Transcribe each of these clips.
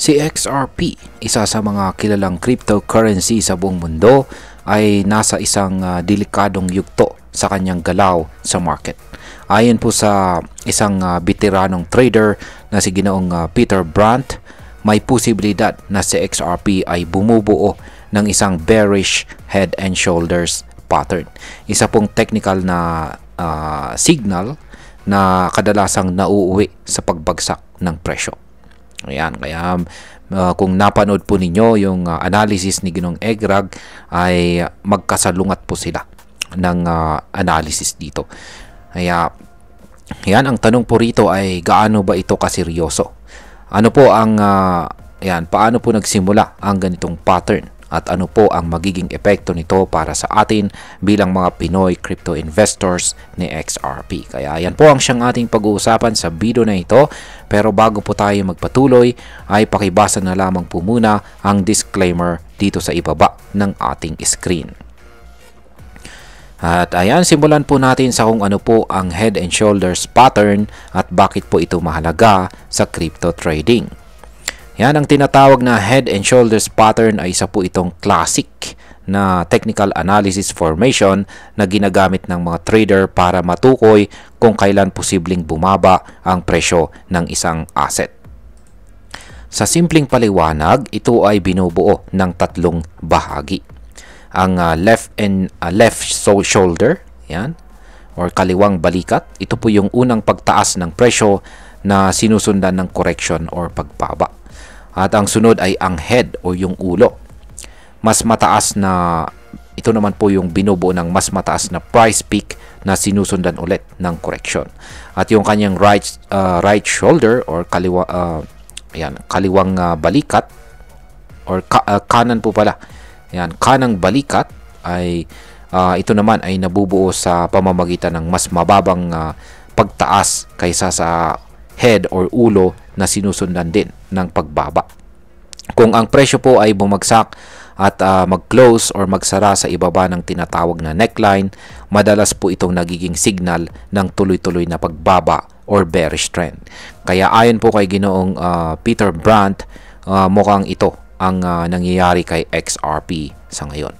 Si XRP, isa sa mga kilalang cryptocurrency sa buong mundo, ay nasa isang delikadong yugto sa kanyang galaw sa market. Ayon po sa isang veteranong trader na si Ginoong Peter Brandt, may posibilidad na si XRP ay bumubuo ng isang bearish head and shoulders pattern. Isa pong technical na signal na kadalasang nauuwi sa pagbagsak ng presyo. Ayan, kaya kung napanood po ninyo yung analysis ni Ginoong Egrag, ay magkasalungat po sila ng analysis dito. Kaya yan, ang tanong po rito ay gaano ba ito kaseryoso? Ano po ang paano po nagsimula ang ganitong pattern? At ano po ang magiging epekto nito para sa atin bilang mga Pinoy crypto investors ni XRP. Kaya yan po ang siyang ating pag-uusapan sa video na ito. Pero bago po tayo magpatuloy, ay pakibasa na lamang po muna ang disclaimer dito sa ibaba ng ating screen. At ayan, simulan po natin sa kung ano po ang head and shoulders pattern at bakit po ito mahalaga sa crypto trading. Yan, ang tinatawag na head and shoulders pattern ay isa po itong classic na technical analysis formation na ginagamit ng mga trader para matukoy kung kailan posibleng bumaba ang presyo ng isang asset. Sa simpleng paliwanag, ito ay binubuo ng tatlong bahagi. Ang left shoulder, yan, or kaliwang balikat, ito po yung unang pagtaas ng presyo na sinusundan ng correction or pagbaba. At ang sunod ay ang head o yung ulo. Mas mataas na, ito naman po yung binubuo ng mas mataas na price peak na sinusundan ulit ng correction. At yung kanyang right shoulder or kaliwang balikat or kanan po pala. Yan, kanang balikat ay ito naman ay nabubuo sa pamamagitan ng mas mababang pagtaas kaysa sa head or ulo na sinusundan din ng pagbaba. Kung ang presyo po ay bumagsak at mag-close or magsara sa ibaba ng tinatawag na neckline, madalas po itong nagiging signal ng tuloy-tuloy na pagbaba or bearish trend. Kaya ayon po kay Ginoong Peter Brandt, mukhang ito ang nangyayari kay XRP sa ngayon.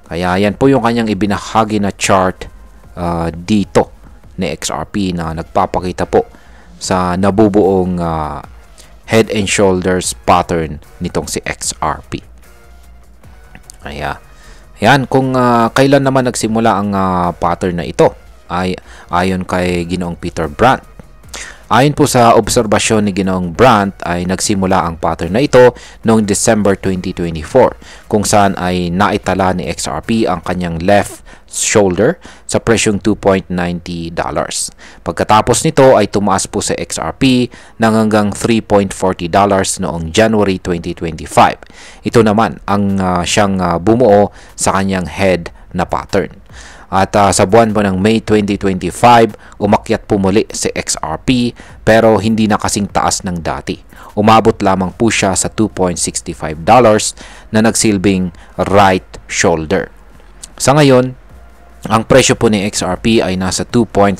Kaya yan po yung kanyang ibinahagi na chart dito ni XRP na nagpapakita po sa nabubuong head and shoulders pattern nitong si XRP. Ayan, kung kailan naman nagsimula ang pattern na ito ay ayon kay Ginoong Peter Brandt. Ayon po sa obserbasyon ni Ginoong Brandt ay nagsimula ang pattern na ito noong December 2024 kung saan ay naitala ni XRP ang kanyang left shoulder sa presyong $2.90. Pagkatapos nito ay tumaas po sa XRP ng hanggang $3.40 noong January 2025. Ito naman ang siyang bumuo sa kanyang head na pattern. At sa buwan po ng May 2025, umakyat po muli si XRP pero hindi na kasing taas ng dati. Umabot lamang po siya sa $2.65 na nagsilbing right shoulder. Sa ngayon, ang presyo po ni XRP ay nasa $2.03.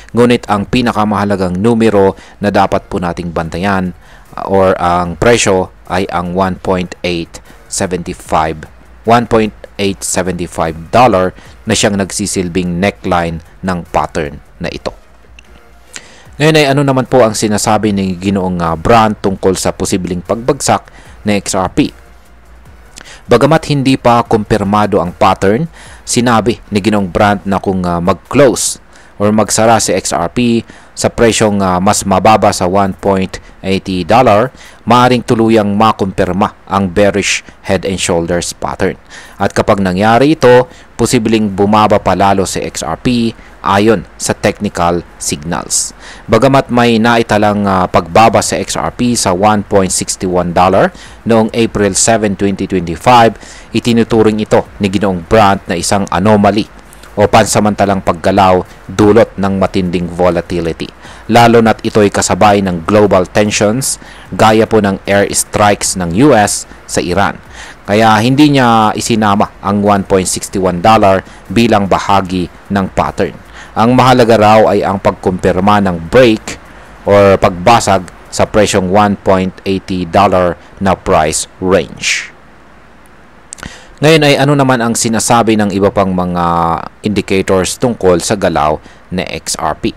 Ngunit ang pinakamahalagang numero na dapat po nating bantayan or ang presyo ay ang $1.875 na siyang nagsisilbing neckline ng pattern na ito. Ngayon ay ano naman po ang sinasabi ni Ginoong Brandt tungkol sa posibleng pagbagsak ng XRP? Bagamat hindi pa kumpirmado ang pattern, sinabi ni Ginoong Brandt na kung mag-close or magsara si XRP sa presyong mas mababa sa $1.80, maaring tuluyang makumpirma ang bearish head and shoulders pattern. At kapag nangyari ito, posibleng bumaba pa lalo si XRP ayon sa technical signals. Bagamat may naitalang pagbaba sa XRP sa $1.61 noong April 7, 2025, itinuturing ito ni Ginoong Brandt na isang anomaly o pansamantalang paggalaw dulot ng matinding volatility. Lalo na't ito'y kasabay ng global tensions gaya po ng air strikes ng US sa Iran. Kaya hindi niya isinama ang $1.61 bilang bahagi ng pattern. Ang mahalaga raw ay ang pagkumpirma ng break or pagbasag sa presyong $1.80 na price range. Ngayon ay ano naman ang sinasabi ng iba pang mga indicators tungkol sa galaw na XRP.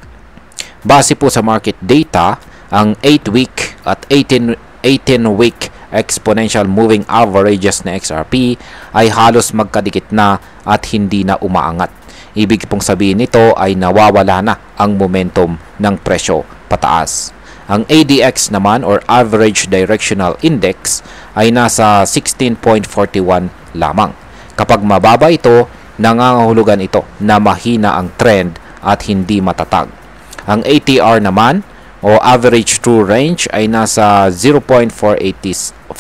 Base po sa market data, ang 8-week at 18-week exponential moving averages na XRP ay halos magkadikit na at hindi na umaangat. Ibig pong sabihin nito ay nawawala na ang momentum ng presyo pataas. Ang ADX naman or Average Directional Index ay nasa 16.41 lamang. Kapag mababa ito, nangangahulugan ito na mahina ang trend at hindi matatag. Ang ATR naman o Average True Range ay nasa 0.486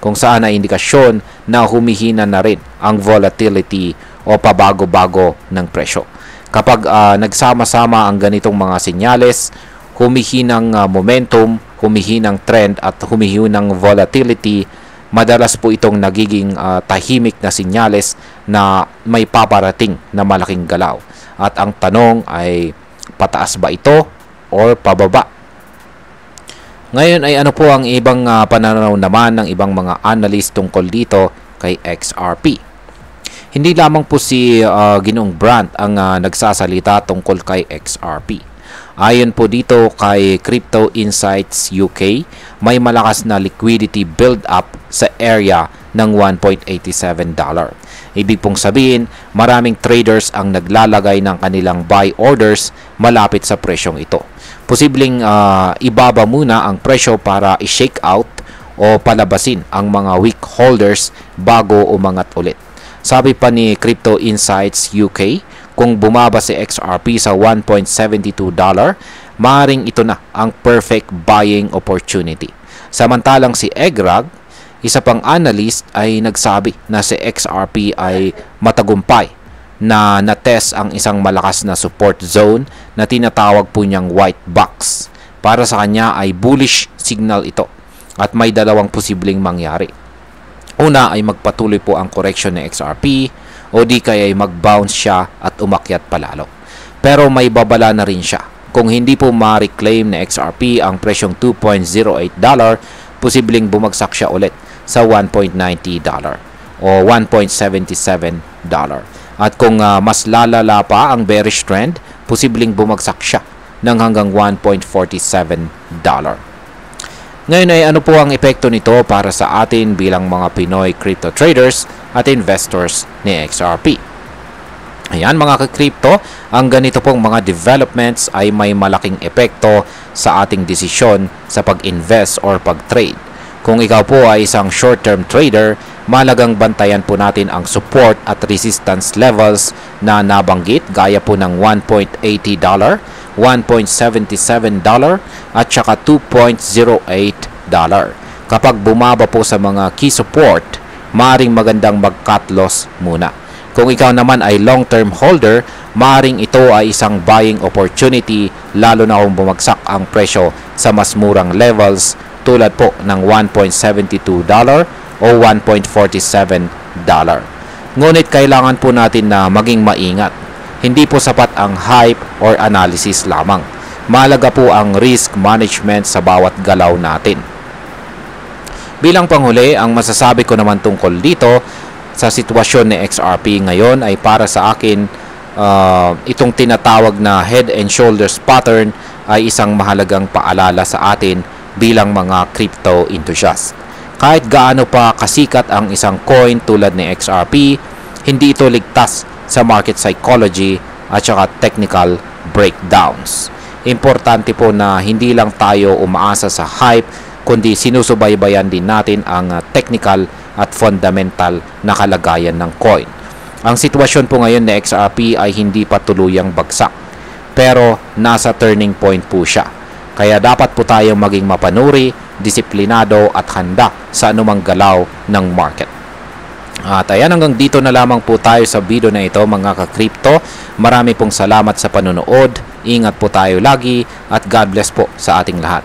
kung saan ay indikasyon na humihina na rin ang volatility o pabago-bago ng presyo. Kapag nagsama-sama ang ganitong mga senyales, humihinang momentum, humihinang trend at humihinang volatility, madalas po itong nagiging tahimik na senyales na may paparating na malaking galaw. At ang tanong ay pataas ba ito or pababa? Ngayon ay ano po ang ibang pananaw naman ng ibang mga analyst tungkol dito kay XRP? Hindi lamang po si Ginoong Brandt ang nagsasalita tungkol kay XRP. Ayon po dito kay Crypto Insights UK, may malakas na liquidity build-up sa area ng $1.87. Ibig pong sabihin, maraming traders ang naglalagay ng kanilang buy orders malapit sa presyong ito. Posibleng ibaba muna ang presyo para i-shake out o palabasin ang mga weak holders bago umangat ulit. Sabi pa ni Crypto Insights UK, kung bumaba si XRP sa $1.72, maaaring ito na ang perfect buying opportunity. Samantalang si Egrag, isa pang analyst, ay nagsabi na si XRP ay matagumpay na natest ang isang malakas na support zone na tinatawag po niyang white box. Para sa kanya ay bullish signal ito at may dalawang posibleng mangyari. Una ay magpatuloy po ang correction ng XRP o di kaya ay mag-bounce siya at umakyat palalo. Pero may babala na rin siya. Kung hindi po ma-reclaim na XRP ang presyong $2.08, posibleng bumagsak siya ulit sa $1.90 o $1.77. At kung mas lalala pa ang bearish trend, posibleng bumagsak siya ng hanggang $1.47. Ngayon ay ano po ang epekto nito para sa atin bilang mga Pinoy crypto traders at investors ni XRP? Ayan mga ka-crypto, ang ganito pong mga developments ay may malaking epekto sa ating desisyon sa pag-invest or pag-trade. Kung ikaw po ay isang short-term trader, malagang bantayan po natin ang support at resistance levels na nabanggit gaya po ng $1.80, $1.77 at saka $2.08. Kapag bumaba po sa mga key support, maaaring magandang mag-cut loss muna. Kung ikaw naman ay long-term holder, maaaring ito ay isang buying opportunity lalo na kung bumagsak ang presyo sa mas murang levels tulad po ng $1.72 o $1.47. Ngunit kailangan po natin na maging maingat. Hindi po sapat ang hype or analysis lamang. Mahalaga po ang risk management sa bawat galaw natin. Bilang panghuli, ang masasabi ko naman tungkol dito sa sitwasyon ni XRP ngayon ay para sa akin, itong tinatawag na head and shoulders pattern ay isang mahalagang paalala sa atin bilang mga crypto enthusiast. Kahit gaano pa kasikat ang isang coin tulad ni XRP, hindi ito ligtas sa market psychology at saka technical breakdowns. Importante po na hindi lang tayo umaasa sa hype, kundi sinusubaybayan din natin ang technical at fundamental na kalagayan ng coin. Ang sitwasyon po ngayon ng XRP ay hindi pa tuluyang bagsak, pero nasa turning point po siya. Kaya dapat po tayong maging mapanuri, disiplinado at handa sa anumang galaw ng market. At ayan, hanggang dito na lamang po tayo sa video na ito mga ka-crypto. Marami pong salamat sa panonood. Ingat po tayo lagi at God bless po sa ating lahat.